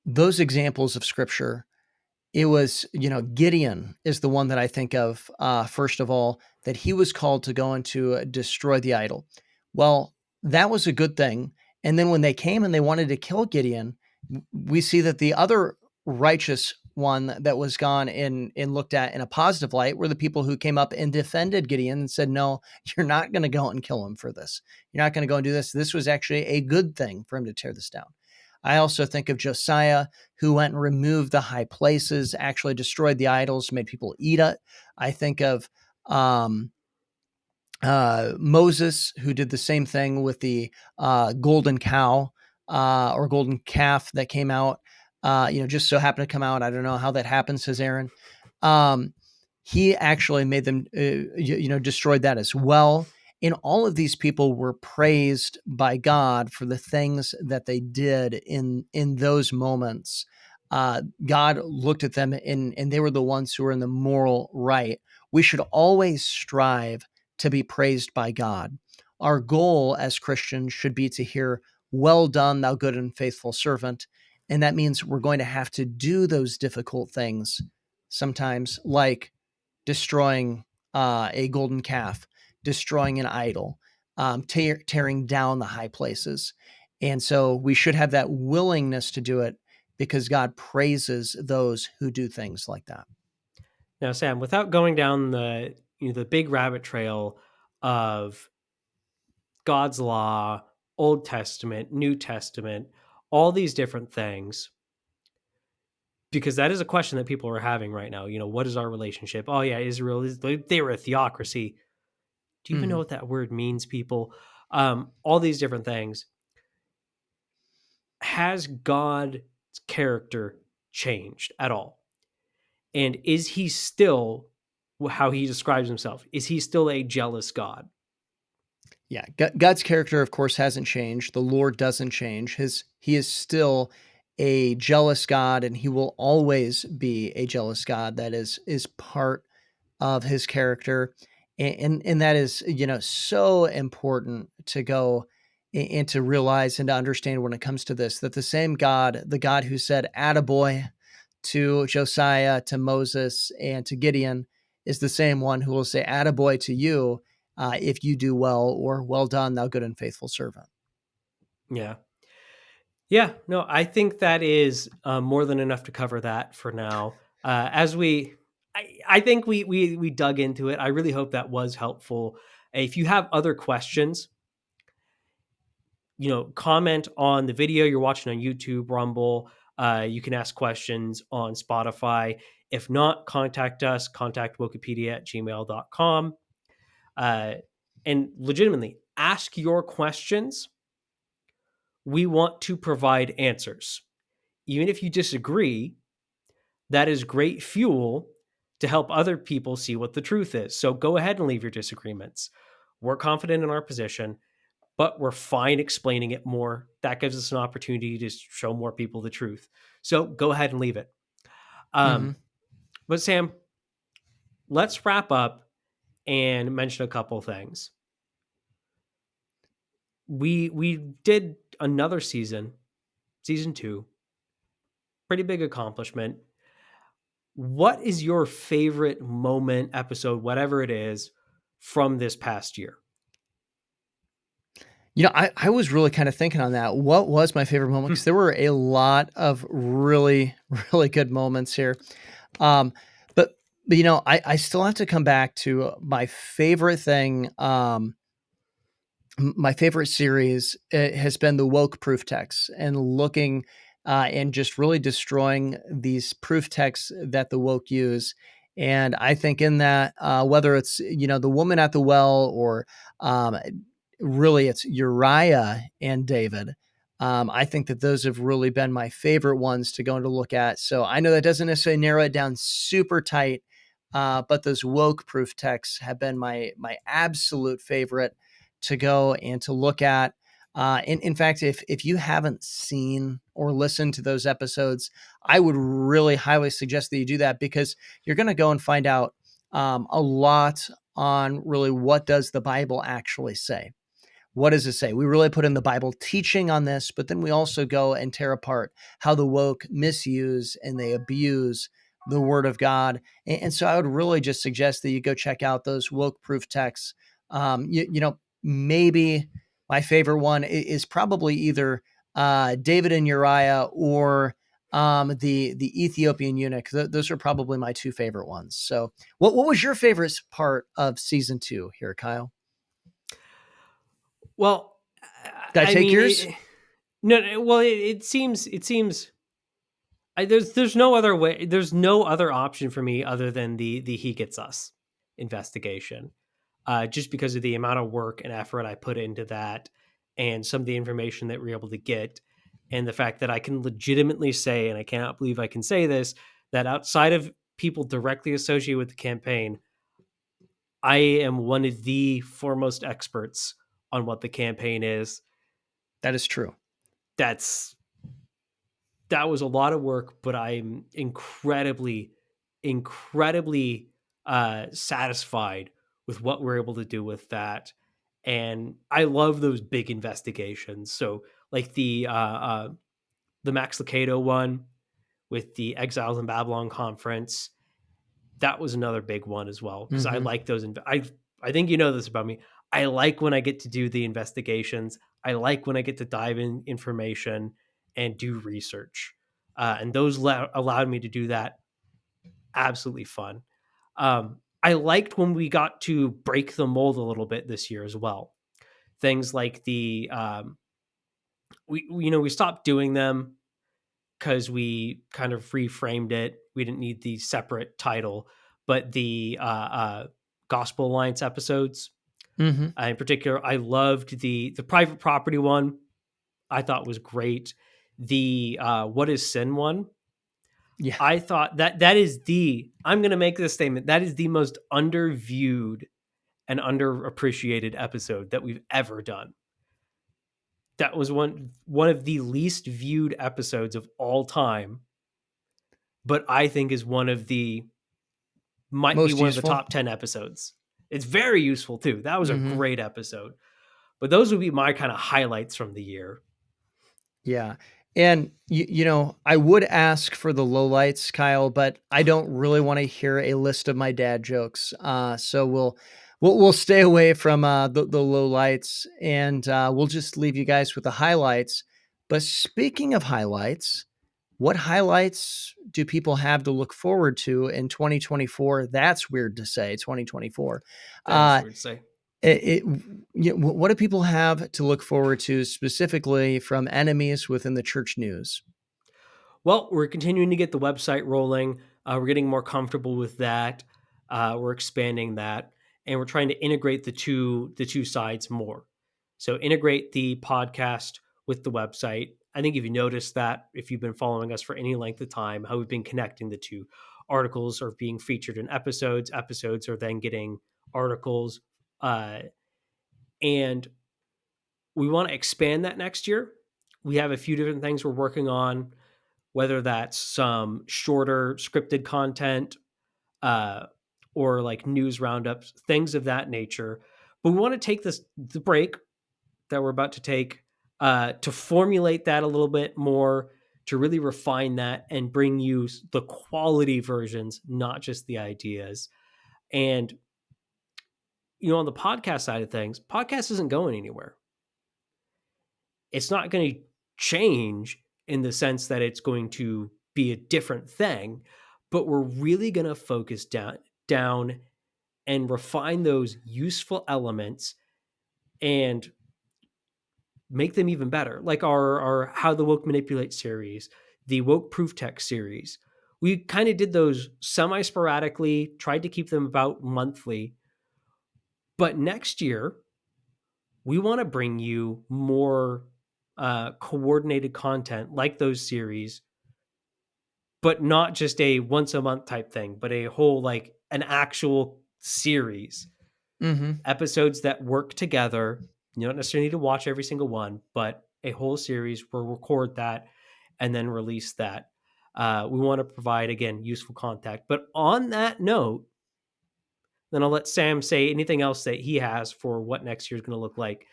those examples of scripture. It was, Gideon is the one that I think of, first of all, that he was called to go and to destroy the idol. Well, that was a good thing. And then when they came and they wanted to kill Gideon, we see that the other righteous one that was gone and looked at in a positive light were the people who came up and defended Gideon and said, no, you're not going to go and kill him for this. You're not going to go and do this. This was actually a good thing for him to tear this down. I also think of Josiah, who went and removed the high places, actually destroyed the idols, made people eat it. I think of um, Moses, who did the same thing with the golden cow or golden calf that came out. Just so happened to come out. I don't know how that happens, says Aaron. Um, he actually made them, destroyed that as well. And all of these people were praised by God for the things that they did in those moments. God looked at them and they were the ones who were in the moral right. We should always strive to be praised by God. Our goal as Christians should be to hear, well done, thou good and faithful servant. And that means we're going to have to do those difficult things sometimes, like destroying a golden calf, destroying an idol, tearing down the high places. And so we should have that willingness to do it because God praises those who do things like that. Now, Sam, without going down the big rabbit trail of God's law, Old Testament, New Testament, all these different things, because that is a question that people are having right now. What is our relationship? Oh yeah, Israel they were a theocracy. Do you even know Mhm. what that word means, people? All these different things. Has God's character changed at all? And is he still how he describes himself? Is he still a jealous God? Yeah, God's character, of course, hasn't changed. The Lord doesn't change. He is still a jealous God, and he will always be a jealous God. That is part of his character, and that is so important to go and to realize and to understand when it comes to this, that the same God, the God who said "attaboy" to Josiah, to Moses, and to Gideon, is the same one who will say "attaboy" to you if you do well, or well done, thou good and faithful servant. Yeah. Yeah, no, I think that is more than enough to cover that for now. As we, I think we dug into it. I really hope that was helpful. If you have other questions, comment on the video you're watching on YouTube, Rumble. You can ask questions on Spotify. If not, contact us, contact Wikipedia at gmail.com. And legitimately, ask your questions. We want to provide answers. Even if you disagree, that is great fuel to help other people see what the truth is. So go ahead and leave your disagreements. We're confident in our position, but we're fine explaining it more. That gives us an opportunity to show more people the truth. So go ahead and leave it. Mm-hmm. But Sam, let's wrap up and mention a couple things. We did another season 2, pretty big accomplishment. What is your favorite moment, episode, whatever it is, from this past year? I was really kind of thinking on that. What was my favorite moment? Because there were a lot of really, really good moments here. Um, but, I still have to come back to my favorite thing. My favorite series has been the woke proof texts, and looking and just really destroying these proof texts that the woke use. And I think in that, whether it's, the woman at the well, or um, really it's Uriah and David, I think that those have really been my favorite ones to go and to look at. So I know that doesn't necessarily narrow it down super tight, but those woke proof texts have been my absolute favorite to go and to look at. In fact, if you haven't seen or listened to those episodes, I would really highly suggest that you do that, because you're going to go and find out a lot on really what does the Bible actually say. What does it say? We really put in the Bible teaching on this, but then we also go and tear apart how the woke misuse and they abuse the word of God. And so I would really just suggest that you go check out those woke proof texts. Maybe my favorite one is probably either David and Uriah, or the Ethiopian eunuch. Those are probably my two favorite ones. So what was your favorite part of season 2 here, Kyle? Well, Did I I take mean, yours? no. Well, it seems there's no other way. There's no other option for me other than the he gets us investigation. Just because of the amount of work and effort I put into that, and some of the information that we're able to get, and the fact that I can legitimately say, and I cannot believe I can say this, that outside of people directly associated with the campaign, I am one of the foremost experts on what the campaign is. That is true. That's that was a lot of work, but I'm incredibly satisfied with what we're able to do with that. And I love those big investigations. So like the Max Lucado one with the Exiles in Babylon conference, that was another big one as well, because I Mhm. like those. I think you know this about me. I like when I get to do the investigations. I like when I get to dive in information and do research, and those allowed me to do that. Absolutely fun. I liked when we got to break the mold a little bit this year as well. Things like the we stopped doing them because we kind of reframed it. We didn't need the separate title, but the Gospel Alliance episodes, Mhm. in particular, I loved the private property one. I thought was great. The what is sin one. Yeah. I thought that is the. I'm going to make this statement. That is the most underviewed and underappreciated episode that we've ever done. That was one of the least viewed episodes of all time, but I think is one of the might be Most one of the useful. top 10 episodes. It's very useful too. That was a Mhm. great episode. But those would be my kind of highlights from the year. Yeah. And I would ask for the lowlights, Kyle, but I don't really want to hear a list of my dad jokes. So we'll stay away from the low lights, and we'll just leave you guys with the highlights. But speaking of highlights, what highlights do people have to look forward to in 2024? That's weird to say, 2024. That is Uh, weird to say. it, what do people have to look forward to specifically from enemies within the church news? Well, we're continuing to get the website rolling. We're getting more comfortable with that. We're expanding that, and we're trying to integrate the two sides more. So integrate the podcast with the website. I think if you noticed that, if you've been following us for any length of time, how we've been connecting the two, articles are being featured in episodes. Episodes are then getting articles, and we want to expand that next year. We have a few different things we're working on, whether that's some shorter scripted content, uh, or like news roundups, things of that nature. But we want to take the break that we're about to take, to formulate that a little bit more, to really refine that and bring you the quality versions, not just the ideas. And on the podcast side of things, podcast isn't going anywhere. It's not going to change in the sense that it's going to be a different thing, but we're really going to focus down and refine those useful elements and make them even better. Like our How the Woke Manipulate series, the Woke Proof Text series. We kind of did those semi sporadically, tried to keep them about monthly. But next year, we want to bring you more coordinated content like those series, but not just a once a month type thing, but a whole, like an actual series, Mm-hmm. episodes that work together. You don't necessarily need to watch every single one, but a whole series. We'll record that and then release that. We want to provide, again, useful content. But on that note, then I'll let Sam say anything else that he has for what next year is going to look like.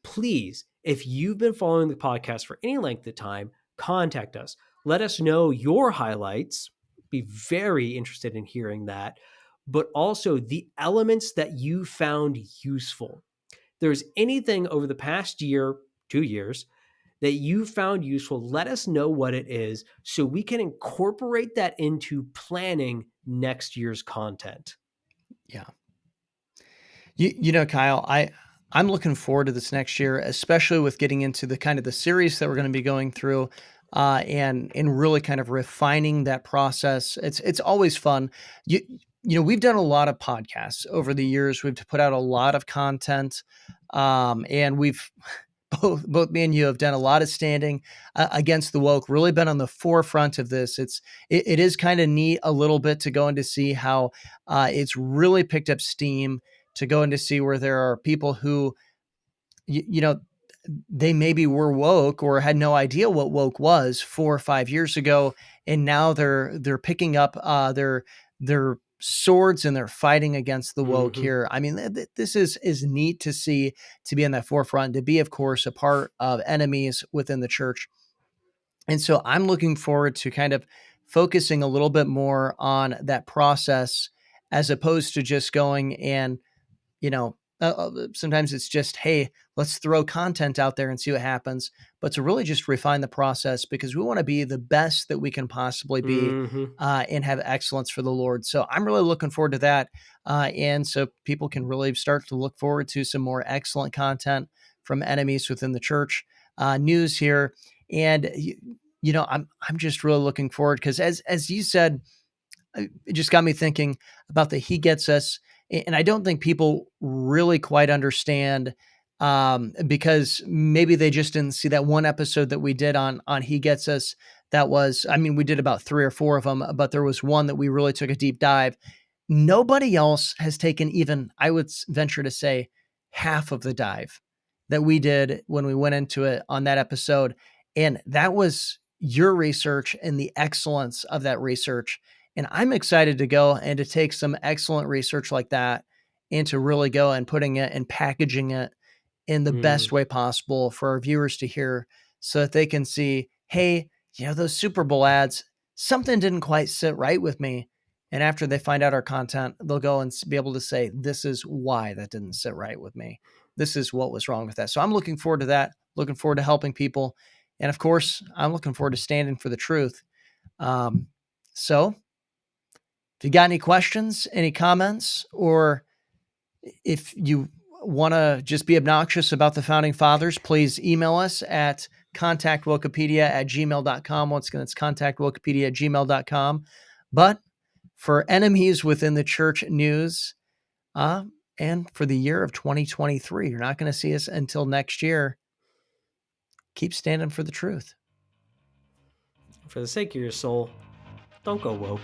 Please, if you've been following the podcast for any length of time, contact us. Let us know your highlights. Be very interested in hearing that. But also the elements that you found useful. If there's anything over the past year, 2 years, that you found useful, let us know what it is so we can incorporate that into planning next year's content. Yeah. Kyle, I'm looking forward to this next year, especially with getting into the kind of the series that we're going to be going through, and really kind of refining that process. It's always fun. We've done a lot of podcasts over the years. We've put out a lot of content, and we've both me and you have done a lot of standing against the woke. Really been on the forefront of this. It is kind of neat a little bit to go and to see how it's really picked up steam, to go and to see where there are people who, you know, they maybe were woke or had no idea what woke was 4 or 5 years ago, and now they're picking up their swords and they're fighting against the woke Mm-hmm. here. I mean, this is neat to see, to be in that forefront, to be, of course, a part of enemies within the church. And so I'm looking forward to kind of focusing a little bit more on that process, as opposed to just going and, sometimes it's just, hey, let's throw content out there and see what happens. But to really just refine the process, because we want to be the best that we can possibly be, Mm-hmm. and have excellence for the Lord. So I'm really looking forward to that. And so people can really start to look forward to some more excellent content from enemies within the church news here. And, I'm just really looking forward, because as you said, it just got me thinking about the He Gets Us. And I don't think people really quite understand, because maybe they just didn't see that one episode that we did on He Gets Us. That was, I mean, we did about 3 or 4 of them, but there was one that we really took a deep dive. Nobody else has taken even, I would venture to say, half of the dive that we did when we went into it on that episode. And that was your research and the excellence of that research. And I'm excited to go and to take some excellent research like that and to really go and putting it and packaging it in the best Mm. way possible for our viewers to hear, so that they can see, hey, those Super Bowl ads, something didn't quite sit right with me. And after they find out our content, they'll go and be able to say, this is why that didn't sit right with me. This is what was wrong with that. So I'm looking forward to that, looking forward to helping people. And of course, I'm looking forward to standing for the truth. So if you got any questions, any comments, or if you want to just be obnoxious about the founding fathers, please email us at contactwikipedia@gmail.com. Once again, it's contactwikipedia@gmail.com. But for enemies within the church news, and for the year of 2023, you're not going to see us until next year. Keep standing for the truth. For the sake of your soul, don't go woke.